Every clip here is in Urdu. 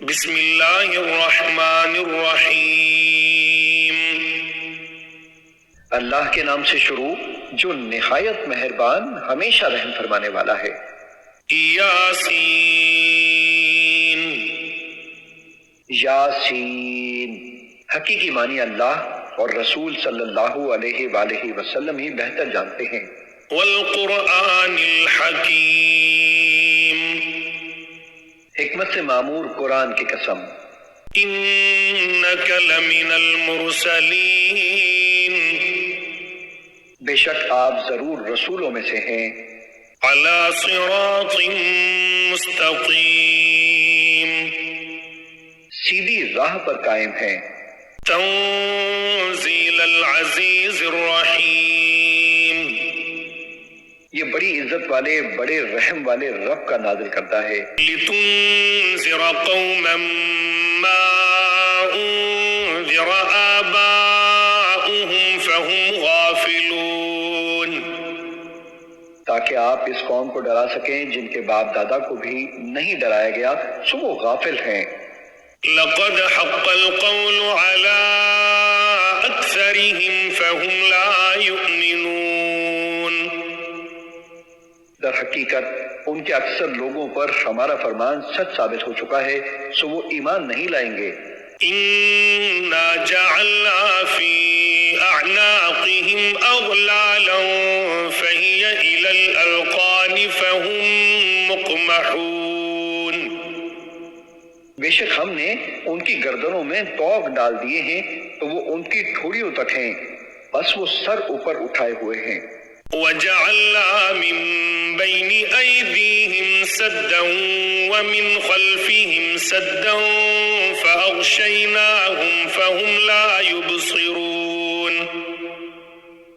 بسم اللہ الرحمن الرحیم۔ اللہ کے نام سے شروع جو نہایت مہربان ہمیشہ رحم فرمانے والا ہے۔ یاسین۔ یاسین، حقیقی معنی اللہ اور رسول صلی اللہ علیہ وآلہ وسلم ہی بہتر جانتے ہیں۔ والقرآن الحکیم۔ حکمت سے معمور قرآن کی قسم۔ انک لمن المرسلین۔ بے شک آپ ضرور رسولوں میں سے ہیں۔ علی صراط مستقیم۔ سیدھی راہ پر قائم ہیں۔ تنزیل العزیز الرحیم۔ یہ بڑی عزت والے بڑے رحم والے رب کا نازل کرتا ہے۔ لتنذر قوما ما انذر آباؤهم فهم غافلون۔ تاکہ آپ اس قوم کو ڈرا سکیں جن کے باپ دادا کو بھی نہیں ڈرایا گیا سو وہ غافل ہیں۔ لقد حق القول على أكثرهم فهم لا يؤمنون۔ در حقیقت ان کے اکثر لوگوں پر ہمارا فرمان سچ ثابت ہو چکا ہے سو وہ ایمان نہیں لائیں گے۔ إنا جعلنا في أعناقهم أغلالا فهي إلى الأذقان فهم مقمحون۔ بے شک ہم نے ان کی گردنوں میں طوق ڈال دیے ہیں تو وہ ان کی ٹھوڑیوں تک ہیں بس وہ سر اوپر اٹھائے ہوئے ہیں۔ وجعلنا من بين أيديهم سدا ومن خلفهم سدا فأغشيناهم فهم لا يبصرون۔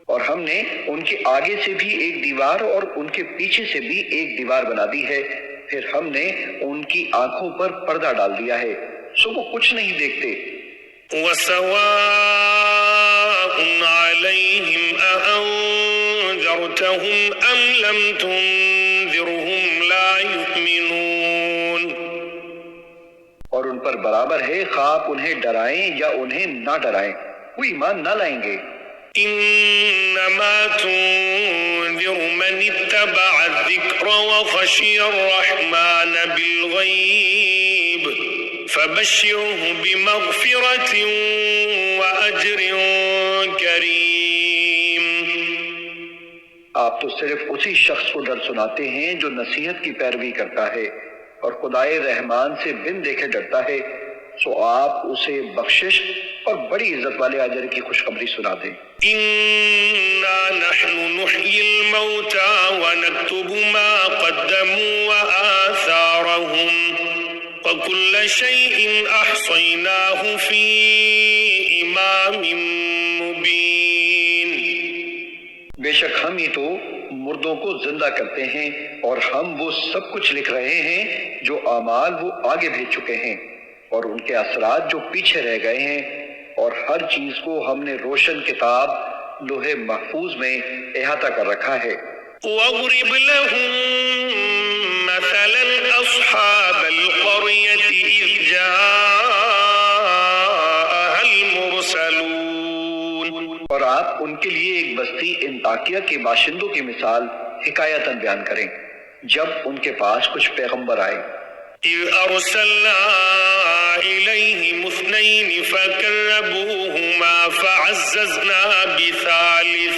اور ہم نے ان کے آگے سے بھی ایک دیوار اور ان کے پیچھے سے بھی ایک دیوار بنا دی ہے، پھر ہم نے ان کی آنکھوں پر پردہ ڈال دیا ہے سو وہ کچھ نہیں دیکھتے۔ وسواء عليهم أأنذرتهم أم لم تنذرهم لا يؤمنون۔ اور ان پر برابر ہے خواہ آپ انہیں ڈرائیں یا انہیں نہ ڈرائیں وہ ایمان نہ لائیں گے۔ انما تنذر من اتبع الذکر وخشی الرحمن بالغیب فبشره بمغفرة وأجر کریم۔ آپ تو صرف اسی شخص کو ڈر سناتے ہیں جو نصیحت کی پیروی کرتا ہے اور خدائے رحمان سے بن دیکھے ڈرتا ہے سو آپ اسے بخشش اور بڑی عزت والے اجر کی خوشخبری سنا دیں۔ انا نحن نحيي الموتى ونكتب ما قدموا وآثارهم وكل شيء احصيناه في امام مبين۔ بے شک ہم ہی تو مردوں کو زندہ کرتے ہیں اور ہم وہ سب کچھ لکھ رہے ہیں جو اعمال وہ آگے بھیج چکے ہیں اور ان کے اثرات جو پیچھے رہ گئے ہیں، اور ہر چیز کو ہم نے روشن کتاب لوح محفوظ میں احاطہ کر رکھا ہے۔ واضرب لهم مثلا اصحاب القرية اذ جاءها المرسلون۔ اور آپ ان کے لیے ایک بستی انطاکیہ کے باشندوں کی مثال حکایتاً بیان کریں جب ان کے پاس کچھ پیغمبر آئے۔ اذ ارسلنا الیہم اثنین فکذبوہما فعززنا بثالث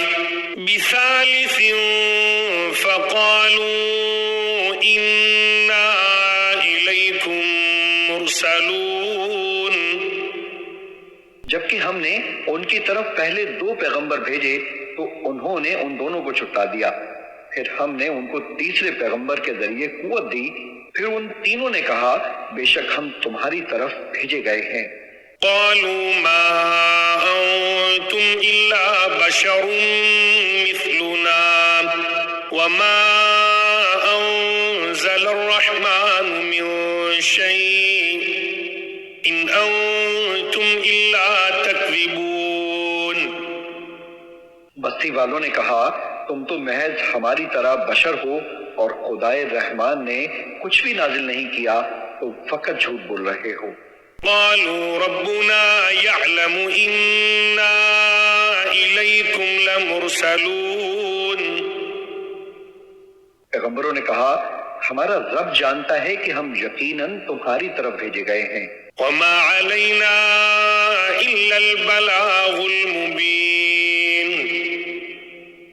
فقالوا انا الیکم مرسلون۔ جبکہ ہم نے ان کی طرف پہلے 2 پیغمبر بھیجے تو انہوں نے ان دونوں کو چھٹا دیا، پھر ہم نے ان کو تیسرے پیغمبر کے ذریعے قوت دی، پھر ان تینوں نے کہا بے شک ہم تمہاری طرف بھیجے گئے ہیں۔ قالوا ما انتم الا بشر مثلنا وما انزل الرحمن من شيء ان انتم الا تكذبون۔ بستی والوں نے کہا تم تو محض ہماری طرح بشر ہو اور خدائے رحمان نے کچھ بھی نازل نہیں کیا تم فقط جھوٹ بول رہے ہو۔ قالوا ربنا يعلم إنا إليكم لمرسلون۔ پیغمبروں نے کہا ہمارا رب جانتا ہے کہ ہم یقیناً تمہاری طرف بھیجے گئے ہیں، وما علينا إلا البلاغ المبين۔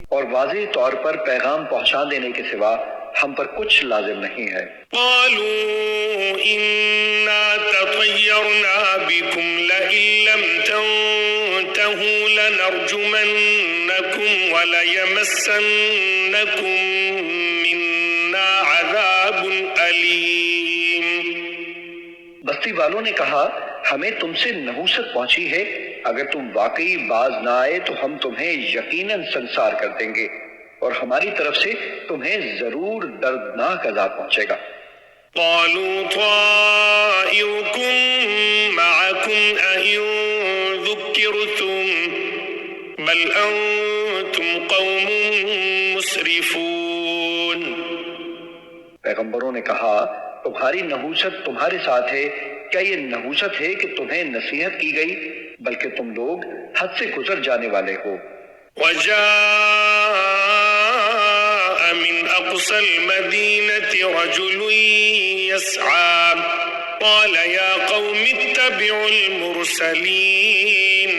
اور واضح طور پر پیغام پہنچا دینے کے سوا ہم پر کچھ لازم نہیں ہے۔ قالوا إنا تطيرنا بكم لئن لم تنتهوا لنرجمنكم وليمسنكم منا عذاب أليم۔ بستی والوں نے کہا ہمیں تم سے نحوست پہنچی ہے، اگر تم واقعی باز نہ آئے تو ہم تمہیں یقیناً سنسار کر دیں گے اور ہماری طرف سے تمہیں ضرور دردناک عذاب پہنچے گا۔ قالوا طائركم معكم أئن ذكرتم بل أنتم قوم مسرفون۔ پیغمبروں نے کہا تمہاری نحوست تمہارے ساتھ ہے، کیا یہ نحوست ہے کہ تمہیں نصیحت کی گئی، بلکہ تم لوگ حد سے گزر جانے والے ہو۔ وجاء من أقصى المدينة رجل يسعى قال يا قوم اتبعوا المرسلين۔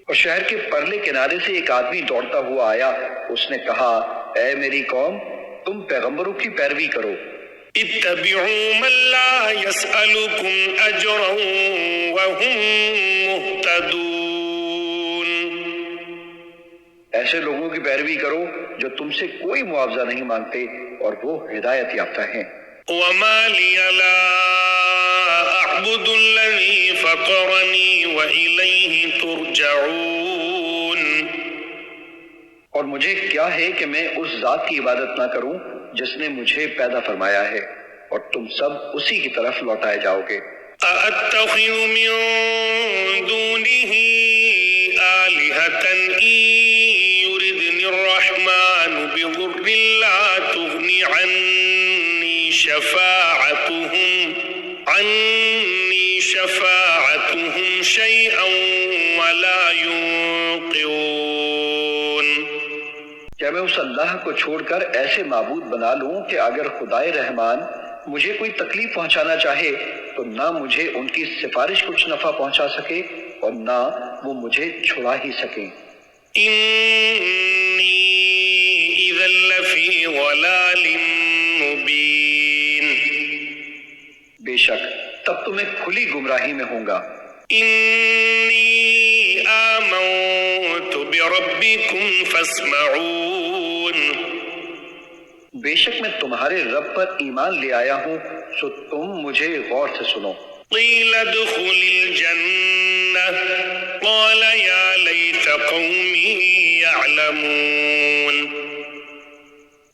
اور شہر کے پرلے کنارے سے ایک آدمی دوڑتا ہوا آیا، اس نے کہا اے میری قوم تم پیغمبروں کی پیروی کرو۔ اتبعوا من لا يسألكم أجرا وهم مهتدون۔ ایسے لوگوں کی پیروی کرو جو تم سے کوئی معاوضہ نہیں مانگتے اور وہ ہدایت یافتہ ہیں۔ وما لي لا أعبد الذي فطرني وإليه ترجعون۔ اور مجھے کیا ہے کہ میں اس ذات کی عبادت نہ کروں جس نے مجھے پیدا فرمایا ہے، اور تم سب اسی کی طرف لوٹائے جاؤ گے۔ أأتخذ من دونه آلهة إن يردني الرحمن بضر لا تغني عني شفاعتهم شيئا ولا ينقذون۔ کیا میں اس اللہ کو چھوڑ کر ایسے معبود بنا لوں کہ اگر خدائے رحمان مجھے کوئی تکلیف پہنچانا چاہے تو نہ مجھے ان کی سفارش کچھ نفع پہنچا سکے اور نہ وہ مجھے چھڑا ہی سکیں۔ إني إذا لفي ضلال مبين۔ بے شک تب تو میں کھلی گمراہی میں ہوں گا۔ إني آمنت بربكم فاسمعون۔ بے شک میں تمہارے رب پر ایمان لے آیا ہوں، سو تم مجھے غور سے سنو۔ قيل ادخل الجنة قال يا ليت قومي يعلمون۔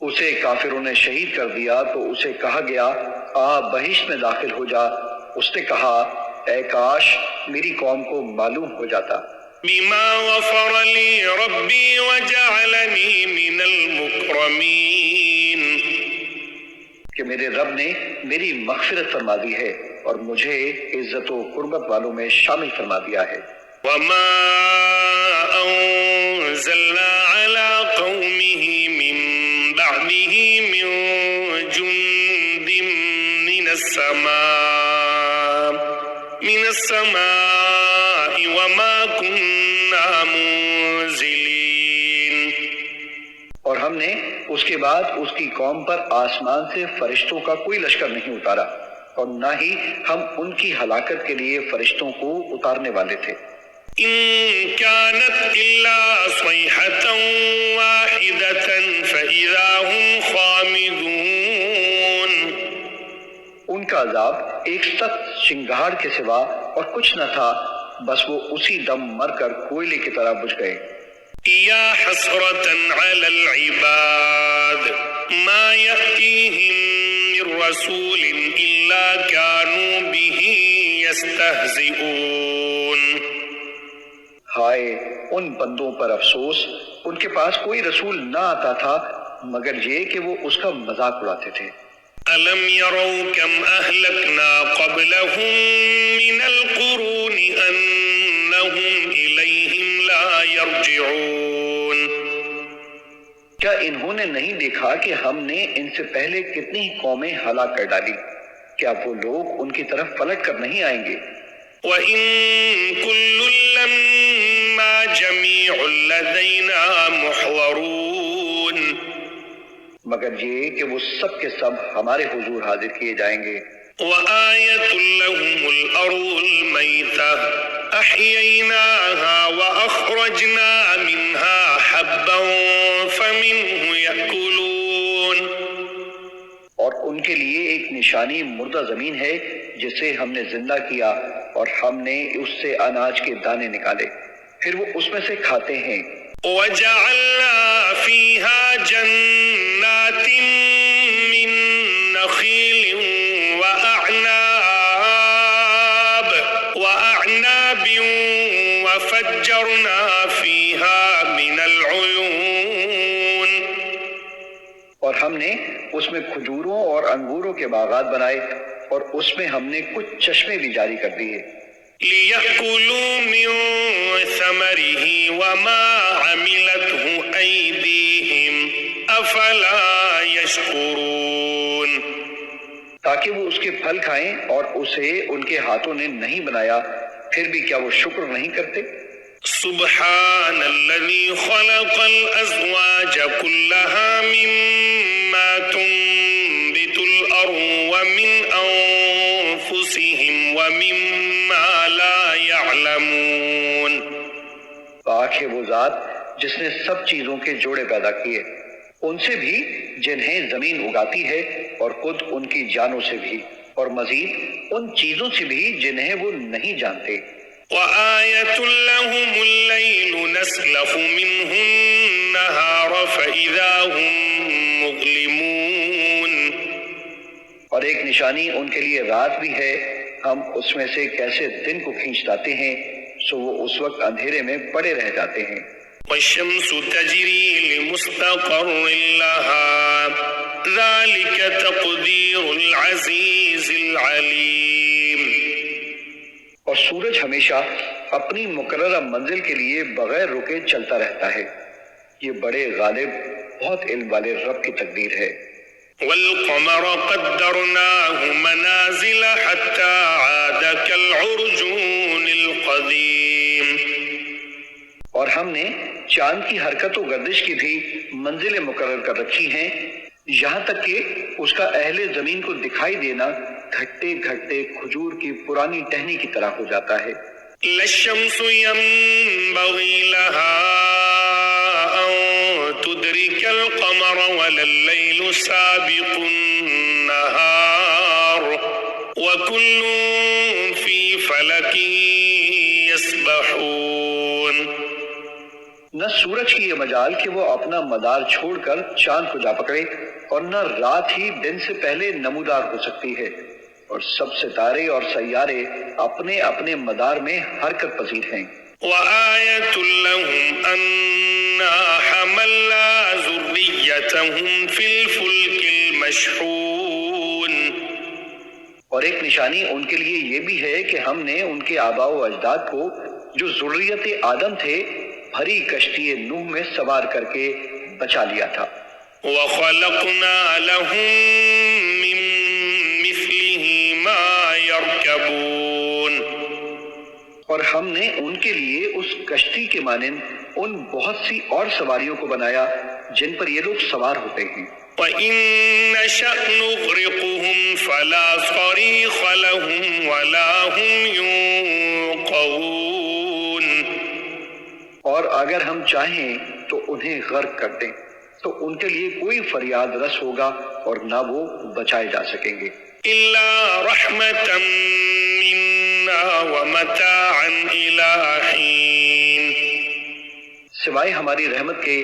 اسے کافروں نے شہید کر دیا تو اسے کہا گیا آ بہشت میں داخل ہو جا، اس نے کہا اے کاش میری قوم کو معلوم ہو جاتا۔ بما غفر لي ربي وجعلني من المكرمين۔ کہ میرے رب نے میری مغفرت فرما دی ہے اور مجھے عزت و قربت والوں میں شامل فرما دیا ہے۔ وما أنزلنا على قومه من بعده من جند من السماء وما كنا منزلين۔ اور ہم نے اس کے بعد اس کی قوم پر آسمان سے فرشتوں کا کوئی لشکر نہیں اتارا اور نہ ہی ہم ان کی ہلاکت کے لیے فرشتوں کو اتارنے والے تھے۔ إن كانت إلا صيحة واحدة فإذا هم خامدون۔ ان کا عذاب ایک سخت چنگاڑ کے سوا اور کچھ نہ تھا، بس وہ اسی دم مر کر کوئلے کی طرح بجھ گئے۔ يا حسرة على العباد ما يأتيهم من رسول إلا كانوا به يستهزئون۔ ہائے ان بندوں پر افسوس، ان کے پاس کوئی رسول نہ آتا تھا مگر یہ کہ وہ اس کا مذاق اڑاتے تھے۔ ألم يروا كم أهلكنا قبلهم من القرون أنهم إليهم لا يرجعون کیا انہوں نے نہیں دیکھا کہ ہم نے ان سے پہلے کتنی ہی قومیں ہلاک کر ڈالی؟ کیا وہ لوگ ان کی طرف پلٹ کر نہیں آئیں گے؟ وَإِن كُلٌّ لَّمَّا جَمِيعٌ لَّدَيْنَا مُحْضَرُونَ مگر یہ کہ وہ سب کے سب ہمارے حضور حاضر کیے جائیں گے۔ وَآيَةٌ لَّهُمُ الْأَرْضُ الْمَيْتَةُ أَحْيَيْنَاهَا وَأَخْرَجْنَا مِنْهَا حَبًّا فَمِنْهُ يَأْكُلُونَ اور ان کے لیے ایک نشانی مردہ زمین ہے جسے ہم نے زندہ کیا اور ہم نے اس سے اناج کے دانے نکالے، پھر وہ اس میں سے کھاتے ہیں۔ وَجَعَلْنَا فِيهَا جَنَّاتٍ مِّن نَّخِيلٍ وَأَعْنَابٍ وَفَجَّرْنَا فِيهَا مِنَ الْعُيُونِ اور ہم نے اس میں کھجوروں اور انگوروں کے باغات بنائے اور اس میں ہم نے کچھ چشمے بھی جاری کر دیے۔ لِيَأْكُلُوا مِن ثَمَرِهِ وَمَا عَمِلَتْهُ أَيْدِيهِمْ أَفَلَا يَشْكُرُونَ تاکہ وہ اس کے پھل کھائیں اور اسے ان کے ہاتھوں نے نہیں بنایا، پھر بھی کیا وہ شکر نہیں کرتے؟ سبحان الذي خلق الأزواج كلها مما تنبت الأرض ومن أنفسهم ومما لا يعلمون پاک ہے وہ ذات جس نے سب چیزوں کے جوڑے پیدا کیے، ان سے بھی جنہیں زمین اگاتی ہے اور خود ان کی جانوں سے بھی، اور مزید ان چیزوں سے بھی جنہیں وہ نہیں جانتے۔ وَآيَةٌ لَّهُمُ اللَّيْلُ نَسْلَخُ مِنْهُ النَّهَارَ فَإِذَا هُم مُّظْلِمُونَ اور ایک نشانی ان کے لیے رات بھی ہے، ہم اس میں سے کیسے دن کو کھینچ لاتے ہیں سو وہ اس وقت اندھیرے میں پڑے رہ جاتے ہیں۔ وَالشَّمْسُ تَجْرِي لِمُسْتَقَرٍّ لَّهَا ذَلِكَ تَقْدِيرُ الْعَزِيزِ الْعَلِيمِ اور سورج ہمیشہ اپنی مقررہ منزل کے لیے بغیر رکے چلتا رہتا ہے، یہ بڑے غالب بہت علم والے رب کی تقدیر ہے۔ وَالْقَمَرَ قَدَّرْنَاهُ مَنَازِلَ حَتَّى عَادَ كَالْعُرْجُونِ الْقَدِيمِ اور ہم نے چاند کی حرکت و گردش کی بھی منزلیں مقرر کر رکھی ہیں، یہاں تک کہ اس کا اہل زمین کو دکھائی دینا گھٹتے گھٹتے کھجور کی پرانی ٹہنی کی طرح ہو جاتا ہے۔ لَلشَّمْسُ يَنبَغِي لَهَا أَن تُدْرِكَ الْقَمَرَ وَلَا اللَّيْلُ سَابِقُ النَّهَارِ وَكُلٌّ فِي فَلَكٍ يَسْبَحُونَ نہ سورج کی یہ مجال کہ وہ اپنا مدار چھوڑ کر چاند کو جا پکڑے، اور نہ رات ہی دن سے پہلے نمودار ہو سکتی ہے، اور سب ستارے اور سیارے اپنے اپنے مدار میں حرکت پذیر ہیں۔ وَآيَةٌ لَّهُمْ أَنَّا حَمَلْنَا ذُرِّيَّتَهُمْ فِي الْفُلْكِ الْمَشْحُونِ اور ایک نشانی ان کے لیے یہ بھی ہے کہ ہم نے ان کے آباء و اجداد کو جو ذریت آدم تھے بھری کشتی نوح میں سوار کر کے بچا لیا تھا۔ وَخَلَقْنَا لَهُم مِّن مِّثْلِهِ مَا يَرْكَبُونَ اور ہم نے ان کے لیے اس کشتی کے مانند ان بہت سی اور سواریوں کو بنایا جن پر یہ لوگ سوار ہوتے ہیں۔ وَإِن نَّشَأْ نُغْرِقْهُمْ فَلَا صَرِيخَ لَهُمْ وَلَا هُمْ يُنقَذُونَ اور اگر ہم چاہیں تو انہیں غرق کر دیں تو ان کے لیے کوئی فریاد رس ہوگا اور نہ وہ بچائے جا سکیں گے۔ إِلَّا رَحْمَةً مِّنَّا وَمَتَاعًا إِلَىٰ حِينٍ سوائے ہماری رحمت کے،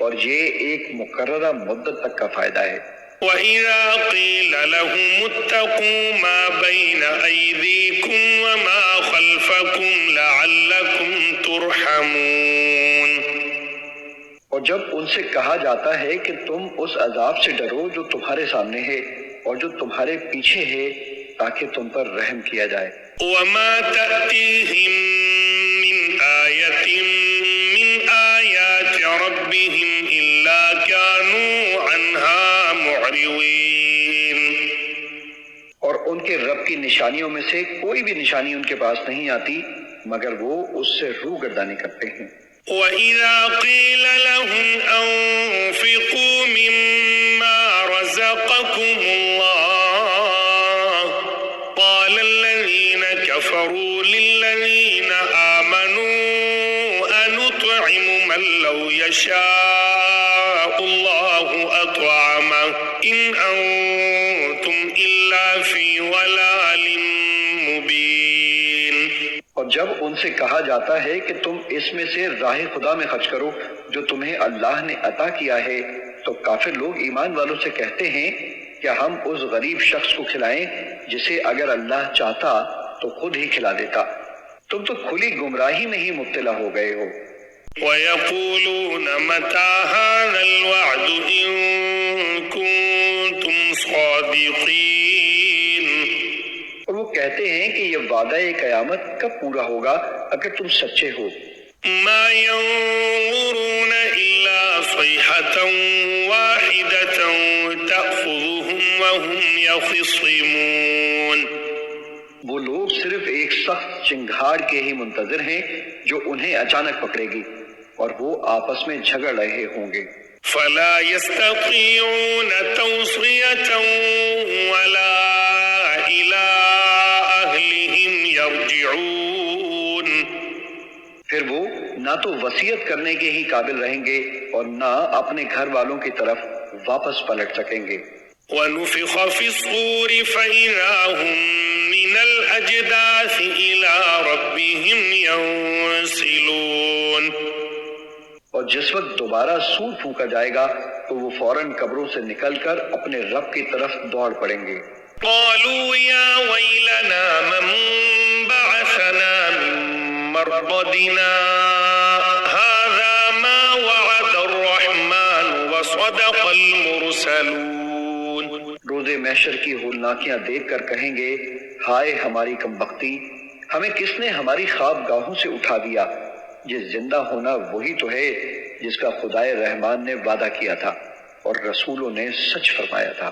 اور یہ ایک مقررہ مدت تک کا فائدہ ہے۔ وَإِذَا قِيلَ لَهُمُ اتَّقُوا مَا بَيْنَ أَيْدِيكُمْ وَمَا خَلْفَكُمْ لَعَلَّكُمْ تُرْحَمُونَ اور جب ان سے کہا جاتا ہے کہ تم اس عذاب سے ڈرو جو تمہارے سامنے ہے اور جو تمہارے پیچھے ہے تاکہ تم پر رحم کیا جائے۔ وما تأتيهم من آية من آيات ربهم إلا كانوا عنها معرضين۔ اور ان کے رب کی نشانیوں میں سے کوئی بھی نشانی ان کے پاس نہیں آتی مگر وہ اس سے روگردانی کرتے ہیں۔ وَإِذَا قِيلَ لَهُمْ أَنفِقُوا مِمَّا رَزَقَكُمُ اللَّهُ قَالَ الَّذِينَ كَفَرُوا لِلَّذِينَ آمَنُوا أَنُطْعِمُ مَن لَّوْ يَشَاءُ اللَّهُ أَطْعَمَهُ إِنْ أَنتُمْ إِلَّا فِي ضَلَالٍ مُّبِينٍ۔ اور جب ان سے کہا جاتا ہے کہ تم اس میں سے راہ خدا میں خرچ کرو جو تمہیں اللہ نے عطا کیا ہے، تو کافر لوگ ایمان والوں سے کہتے ہیں کیا ہم اس غریب شخص کو کھلائیں جسے اگر اللہ چاہتا تو خود ہی کھلا دیتا؟ تم تو کھلی گمراہی میں ہی مبتلا ہو گئے ہو۔ وَيَقُولُونَ مَتَى هَذَا الْوَعْدُ إِن كُنتُمْ صَادِقِينَ۔ اور وہ کہتے ہیں کہ یہ وعدہ قیامت کب پورا ہوگا اگر تم سچے ہو؟ مَا يَنظُرُونَ إِلَّا صَيْحَةً وَاحِدَةً تَأْخُذُهُمْ وَهُمْ يَخِصِّمُونَ۔ وہ لوگ صرف ایک سخت چنگھاڑ کے ہی منتظر ہیں جو انہیں اچانک پکڑے گی اور وہ آپس میں جھگڑ رہے ہوں گے۔ فَلَا يَسْتَطِيعُونَ تَوْصِيَةً وَلَا إِلَىٰ أَهْلِهِمْ يَرْجِعُونَ۔ پھر وہ نہ تو وصیت کرنے کے ہی قابل رہیں گے اور نہ اپنے گھر والوں کی طرف واپس پلٹ سکیں گے۔ وَنُفِخَ فِي الصُّورِ فَإِذَا هُم مِّنَ الْأَجْدَاثِ إِلَىٰ رَبِّهِمْ يَنسِلُونَ۔ اور جس وقت دوبارہ سور پھونکا جائے گا تو وہ فوراً قبروں سے نکل کر اپنے رب کی طرف دوڑ پڑیں گے۔ قَالُوا يَا وَيْلَنَا مَن بَعَثَنَا مِن مَّرْقَدِنَا هَٰذَا مَا وَعَدَ الرَّحْمَٰنُ وَصَدَقَ الْمُرْسَلُونَ۔ روز محشر کی ہولناکیاں دیکھ کر کہیں گے ہائے ہماری کمبختی، ہمیں کس نے ہماری خواب گاہوں سے اٹھا دیا؟ یہ زندہ ہونا وہی تو ہے جس کا خدائے رحمان نے وعدہ کیا تھا اور رسولوں نے سچ فرمایا تھا۔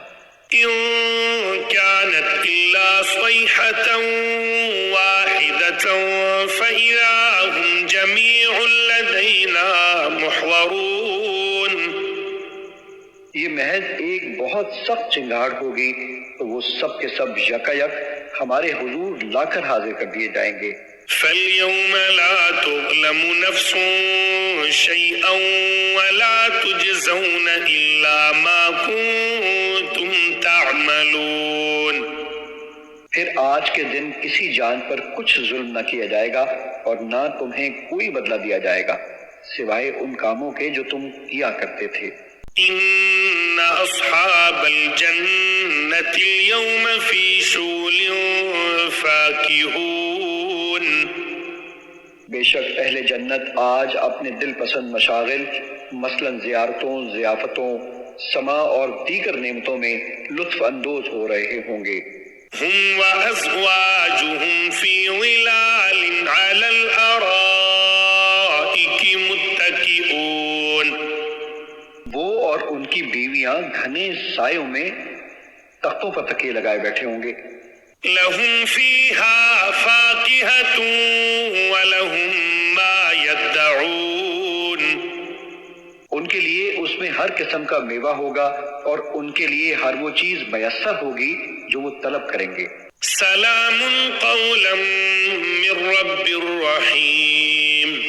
إِن كَانَتْ إِلَّا صَيْحَةً وَاحِدَةً فَإِذَا هُمْ جَمِيعٌ لَّدَيْنَا مُحْضَرُونَ۔ یہ محض ایک بہت سخت چنگھاڑ ہوگی تو وہ سب کے سب یکایک ہمارے حضور لا کر حاضر کر دیے جائیں گے۔ فَالْيَوْمَ لَا تُظْلَمُ نَفْسٌ شَيْئًا وَلَا تُجْزَوْنَ إِلَّا مَا كُنتُمْ تَعْمَلُونَ۔ پھر آج کے دن کسی جان پر کچھ ظلم نہ کیا جائے گا اور نہ تمہیں کوئی بدلہ دیا جائے گا سوائے ان کاموں کے جو تم کیا کرتے تھے۔ إِنَّ أَصْحَابَ الْجَنَّةِ الْيَوْمَ فِي شُغُلٍ فَاكِهُونَ۔ بے شک اہل جنت آج اپنے دل پسند مشاغل مثلاً زیارتوں، ضیافتوں، سما اور دیگر نعمتوں میں لطف اندوز ہو رہے ہوں گے۔ هُمْ وَأَزْوَاجُهُمْ فِي ظِلَالٍ عَلَى الْأَرَائِكِ مُتَّكِئُونَ۔ وہ اور ان کی بیویاں گھنے سایوں میں تختوں پر تکیے لگائے بیٹھے ہوں گے۔ لَهُمْ فِيهَا فَاكِهَةٌ وَلَهُمْ مَا يَدَّعُونَ۔ ان کے لیے اس میں ہر قسم کا میوہ ہوگا اور ان کے لیے ہر وہ چیز میسر ہوگی جو وہ طلب کریں گے۔ سلام قولا من رب الرحیم۔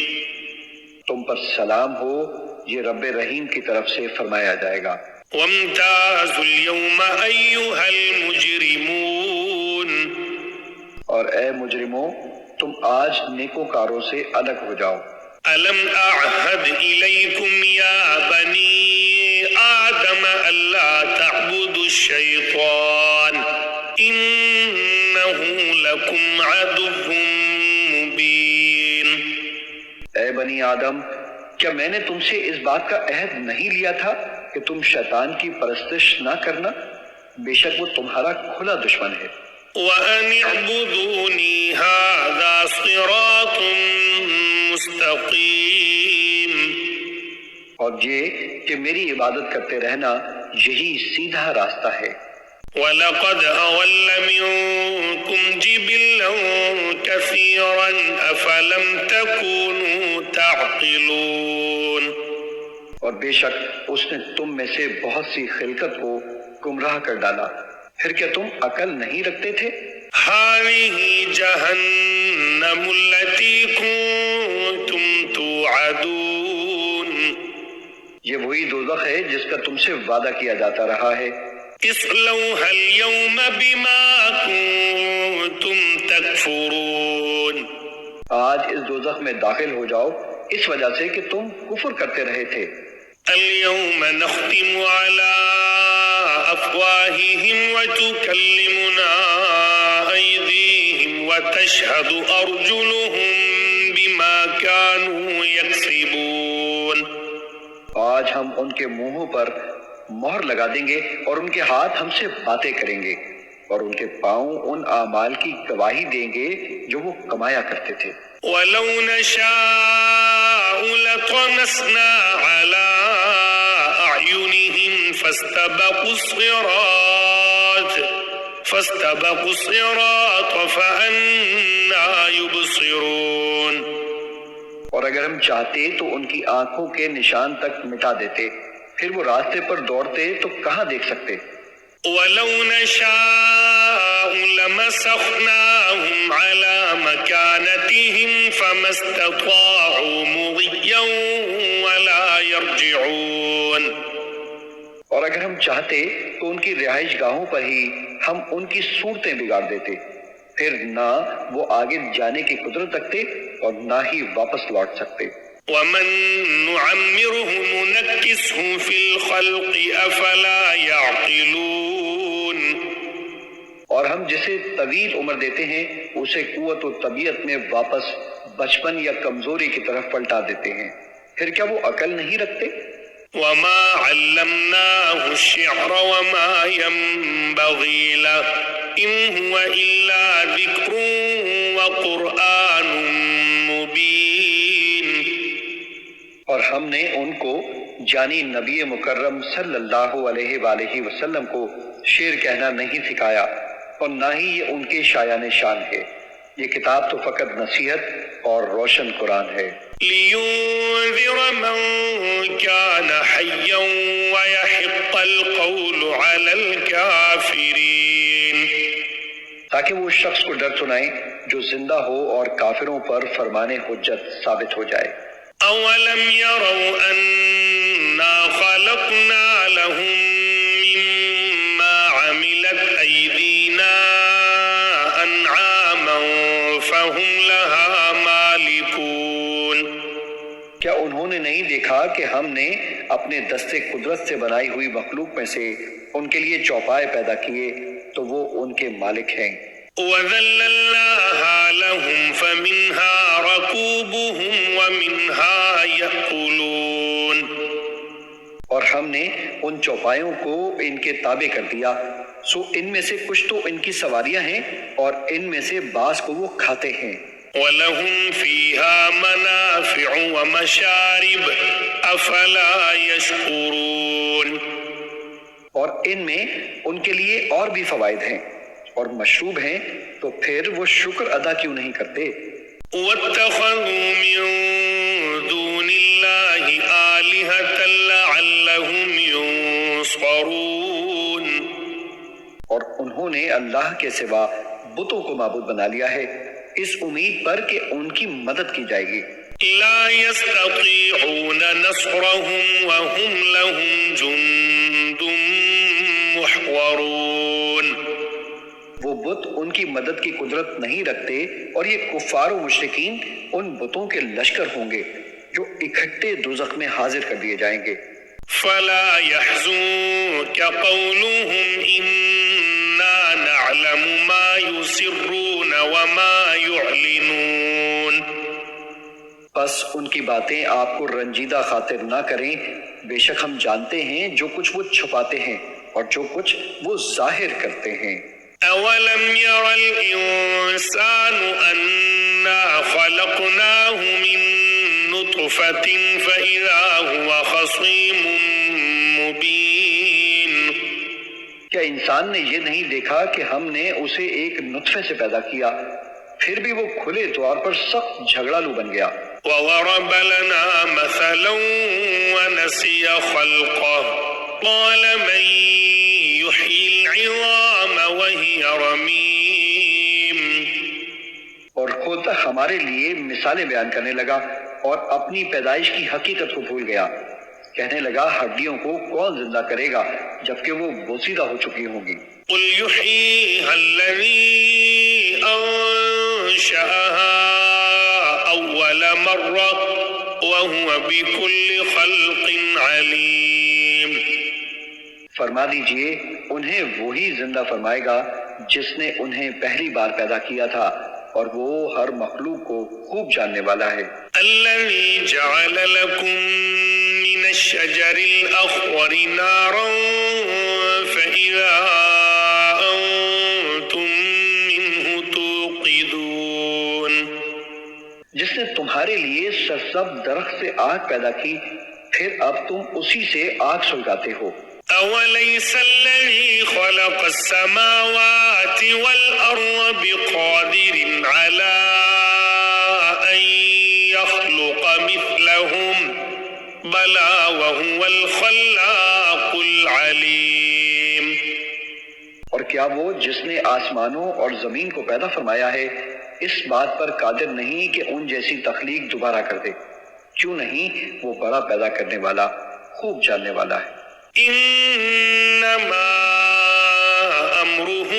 تم پر سلام ہو، یہ رب رحیم کی طرف سے فرمایا جائے گا۔ وامتازوا اليوم أيها المجرمون۔ اور اے مجرموں تم آج نیکوکاروں سے الگ ہو جاؤ۔ ألم أعهد إليكم يا بني آدم ألا تعبدوا الشيطان إنه لكم عدو مبين۔ اے بنی آدم، کیا میں نے تم سے اس بات کا عہد نہیں لیا تھا کہ تم شیطان کی پرستش نہ کرنا؟ بے شک وہ تمہارا کھلا دشمن ہے۔ وَأَنِ اعْبُدُونِي هَذَا صِرَاطٌ مُسْتَقِيمٌ، اور یہ کہ میری عبادت کرتے رہنا یہی سیدھا راستہ ہے۔ وَلَقَدْ أَضَلَّ مِنكُمْ جِبِلًّا كَثِيرًا أَفَلَمْ تَكُونُوا تَعْقِلُونَ، اور بے شک اس نے تم میں سے بہت سی خلقت کو گمراہ کر ڈالا، پھر کیا تم عقل نہیں رکھتے تھے؟ هَٰذِهِ جَهَنَّمُ الَّتِي كُنتُمْ تُوعَدُونَ، یہ وہی دوزخ ہے جس کا تم سے وعدہ کیا جاتا رہا ہے۔ اصلوها اليوم بما كنتم تكفرون، آج اس دوزخ میں داخل ہو جاؤ اس وجہ سے کہ تم کفر کرتے رہے تھے۔ اليوم نختم على أفواههم وتكلمنا أيديهم وتشهد أرجلهم بما كانوا يكسبون، آج ہم ان کے منہوں پر مہر لگا دیں گے اور ان کے ہاتھ ہم سے باتیں کریں گے اور ان کے پاؤں ان اعمال کی گواہی دیں گے جو وہ کمایا کرتے تھے۔ وَلَوْ نَشَاءُ لَطَمَسْنَا عَلَىٰ أَعْيُنِهِمْ فَاسْتَبَقُوا الصِّرَاطَ فَأَنَّىٰ يُبْصِرُونَ، اور اگر ہم چاہتے تو ان کی آنکھوں کے نشان تک مٹا دیتے، پھر وہ راستے پر دوڑتے تو کہاں دیکھ سکتے۔ وَلَوْ نَشَاءُ لَمَسَخْنَاهُمْ عَلَىٰ مَكَانَتِهِمْ فَمَا اسْتَطَاعُوا مُضِيًّا وَلَا يَرْجِعُونَ، اور اگر ہم چاہتے تو ان کی رہائش گاہوں پر ہی ہم ان کی صورتیں بگاڑ دیتے، پھر نہ وہ آگے جانے کی قدرت رکھتے اور نہ ہی واپس لوٹ سکتے۔ وَمَن نُّعَمِّرْهُ نُنَكِّسْهُ فِي الْخَلْقِ أَفَلَا يَعْقِلُونَ، اور ہم جسے طویل عمر دیتے ہیں اسے قوت و طبیعت میں واپس بچپن یا کمزوری کی طرف پلٹا دیتے ہیں، پھر کیا وہ عقل نہیں رکھتے؟ وَمَا عَلَّمْنَاهُ الشِّعْرَ وَمَا يَنبَغِي لَهُ إِنْ هُوَ إِلَّا ذِكْرٌ وَقُرْآنٌ مُّبِينٌ، اور ہم نے ان کو یعنی نبی مکرم صلی اللہ علیہ وآلہ وسلم کو شعر کہنا نہیں سکھایا اور نہ ہی یہ ان کے شایان شان ہے، یہ کتاب تو فقط نصیحت اور روشن قرآن ہے۔ لِيُنذِرَ مَن كَانَ حَيًّا وَيَحِقَّ الْقَوْلُ عَلَى الْكَافِرِينَ، تاکہ وہ اس شخص کو ڈر سنائیں جو زندہ ہو اور کافروں پر فرمان حجت ثابت ہو جائے۔ أَوَلَمْ يَرَوْا أَنَّا خَلَقْنَا لَهُم مِّمَّا عَمِلَتْ أَيْدِينَا أَنْعَامًا فَهُمْ لَهَا مَالِكُونَ، کیا انہوں نے نہیں دیکھا کہ ہم نے اپنے دستے قدرت سے بنائی ہوئی مخلوق میں سے ان کے لیے چوپائے پیدا کیے تو وہ ان کے مالک ہیں۔ وَذَلَّلْنَاهَا لَهُمْ فَمِنْهَا رَكُوبُهُمْ وَمِنْهَا يَأْكُلُونَ، اور ہم نے ان چوپایوں کو ان کے تابع کر دیا، سو ان میں سے کچھ تو ان کی سواریاں ہیں اور ان میں سے بعض کو وہ کھاتے ہیں۔ وَلَهُمْ فِيهَا مَنَافِعُ وَمَشَارِبُ أَفَلَا يَشْكُرُونَ، اور ان میں ان کے لیے اور بھی فوائد ہیں اور مشروب ہیں، تو پھر وہ شکر ادا کیوں نہیں کرتے؟ وَاتَّخَذُوا مِن دُونِ اللَّهِ آلِهَةً لَعَلَّهُمْ يُنصَرُونَ، اور انہوں نے اللہ کے سوا بتوں کو معبود بنا لیا ہے اس امید پر کہ ان کی مدد کی جائے گی۔ لَا يَسْتَطِيعُونَ نَصْرَهُمْ وَهُمْ لَهُمْ جُندٌ مُّحْضَرُونَ، وہ بت ان کی مدد کی قدرت نہیں رکھتے اور یہ کفار و مشرکین ان بتوں کے لشکر ہوں گے جو اکٹھے دوزخ میں حاضر کر دیے جائیں گے۔ فَلَا يَحْزُنكَ قَوْلُهُمْ إِنَّا نَعْلَمُ مَا يُسِرُّونَ وَمَا يُعْلِنُونَ، بس ان کی باتیں آپ کو رنجیدہ خاطر نہ کریں، بے شک ہم جانتے ہیں جو کچھ وہ چھپاتے ہیں اور جو کچھ وہ ظاہر کرتے ہیں۔ أولم ير الإنسان أنا خلقناه من نطفة فإذا هو خصيم مبين۔ کیا انسان نے یہ نہیں دیکھا کہ ہم نے اسے ایک نطفے سے پیدا کیا، پھر بھی وہ کھلے طور پر سخت جھگڑالو بن گیا۔ وضرب لنا مثلا ونسي خلقه قال من يحيي العظام وهي رميم۔ اور خود ہمارے لیے مثالیں بیان کرنے لگا اور اپنی پیدائش کی حقیقت کو بھول گیا، کہنے لگا ہڈیوں کو کون زندہ کرے گا جبکہ وہ بوسیدہ ہو چکی ہوں گی۔ قل يحييها الذي أنشأها أول مرة وهو بكل خلق عليم۔ فرما دیجئے انہیں وہی زندہ فرمائے گا جس نے انہیں پہلی بار پیدا کیا تھا، اور وہ ہر مخلوق کو خوب جاننے والا ہے۔ الذي جعل لكم من الشجر الأخضر نارا فإذا أنتم منه توقدون۔ جس نے تمہارے لیے سرسبز درخت سے آگ پیدا کی، پھر اب تم اسی سے آگ سلگاتے ہو۔ أوليس الذي خلق السماوات والأرض بقادر على أن يخلق مثلهم بلى وهو الخلاق العليم۔ اور کیا وہ جس نے آسمانوں اور زمین کو پیدا فرمایا ہے اس بات پر قادر نہیں کہ ان جیسی تخلیق دوبارہ کر دے؟ کیوں نہیں، وہ بڑا پیدا کرنے والا، خوب جاننے والا ہے۔ انما امره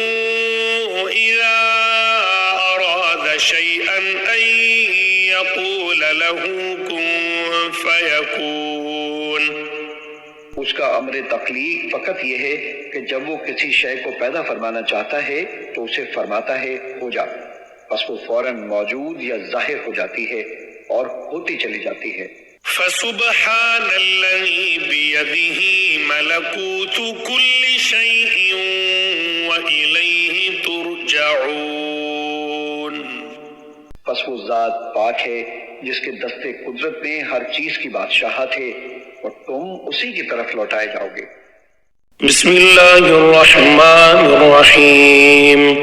اذا اراد شيئا ان يقول له كن فيكون۔ اس کا امر تخلیق فقط یہ ہے کہ جب وہ کسی شے کو پیدا فرمانا چاہتا ہے تو اسے فرماتا ہے ہو جا، بس وہ فوراً موجود یا ظاہر ہو جاتی ہے اور ہوتی چلی جاتی ہے۔ فسبحان الذي بيده ملكوت كل شيء وإليه ترجعون۔ پس وہ ذات پاک ہے جس کے دستے قدرت میں ہر چیز کی بادشاہت ہے، اور تم اسی کی طرف لوٹائے جاؤ گے۔ بسم اللہ الرحمن الرحیم۔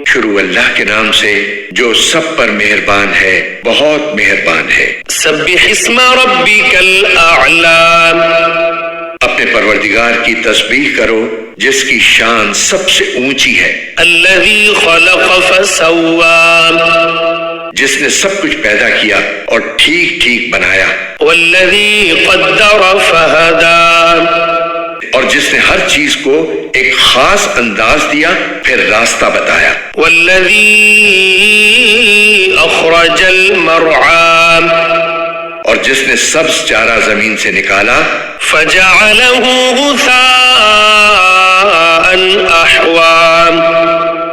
شروع اللہ کے نام سے جو سب پر مہربان ہے، بہت مہربان ہے۔ سبح اسم ربک الاعلی۔ اپنے پروردگار کی تسبیح کرو جس کی شان سب سے اونچی ہے۔ الذی خلق فسوی۔ جس نے سب کچھ پیدا کیا اور ٹھیک ٹھیک بنایا۔ والذی قدر فہدی۔ اور جس نے ہر چیز کو ایک خاص انداز دیا پھر راستہ بتایا۔ والذی اخرج المرعى۔ اور جس نے سبز چارہ زمین سے نکالا۔ فجعلہ غثاء احوا۔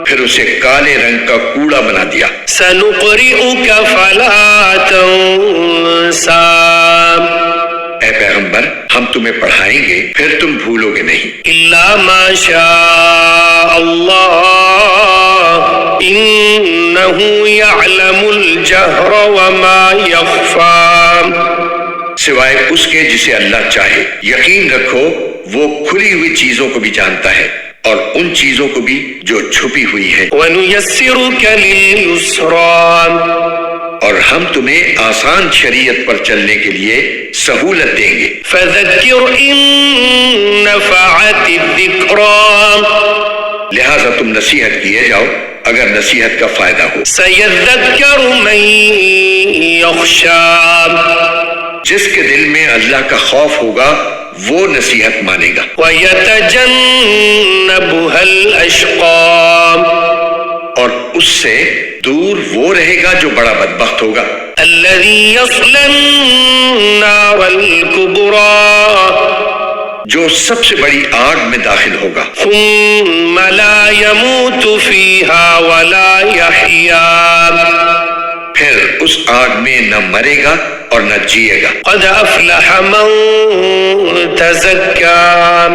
پھر اسے کالے رنگ کا کوڑا بنا دیا۔ سنقرئک فلا تنسى۔ اے پیغمبر ہم تمہیں پڑھائیں گے پھر تم بھولو گے نہیں۔ الا ما شاء اللہ انہ یعلم الجہر وما یخفی۔ سوائے اس کے جسے اللہ چاہے، یقین رکھو وہ کھلی ہوئی چیزوں کو بھی جانتا ہے اور ان چیزوں کو بھی جو چھپی ہوئی ہے۔ وَنُيَسِّرُكَ لِلْيُسْرَى۔ اور ہم تمہیں آسان شریعت پر چلنے کے لیے سہولت دیں گے۔ فَذَكِّرْ إِن نَفَعَتِ الذِّكْرَى۔ لہٰذا تم نصیحت کیے جاؤ اگر نصیحت کا فائدہ ہو۔ سَيَذَّكَّرُ مَن يَخْشَىٰ۔ جس کے دل میں اللہ کا خوف ہوگا وہ نصیحت مانے گا۔ وَيَتَجَنَّبُهَا الْأَشْقَى۔ اور اس سے دور وہ رہے گا جو بڑا بدبخت ہوگا۔ الَّذِي يَصْلَى النَّارَ الْكُبْرَى۔ جو سب سے بڑی آگ میں داخل ہوگا۔ ثُمَّ لَا يَمُوتُ فِيهَا وَلَا يَحْيَىٰ۔ پھر اس آگ میں نہ مرے گا اور نہ جیے گا۔ قد افلح من تزکا۔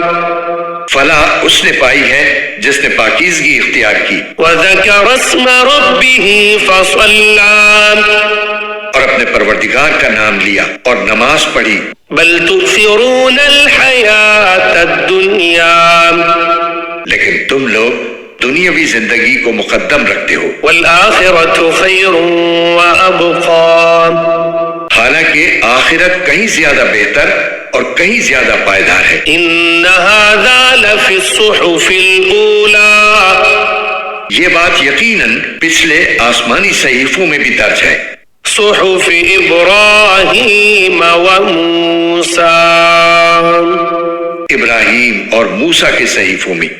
فلاح اس نے پائی ہے جس نے پاکیزگی اختیار کی وذكر اسم ربه فصلى اور اپنے پروردگار کا نام لیا اور نماز پڑھی. بل تؤثرون الحياة الدنيا لیکن تم لوگ دنیاوی زندگی کو مقدم رکھتے ہو والآخرة خير وأبقى حالانکہ آخرت کہیں زیادہ بہتر اور کہیں زیادہ پائیدار ہے. إن هذا لفي الصحف الأولى یہ بات یقیناً پچھلے آسمانی صحیفوں میں بھی درج ہے. صحف إبراهيم وموسى ابراہیم اور موسیٰ کے صحیفوں میں.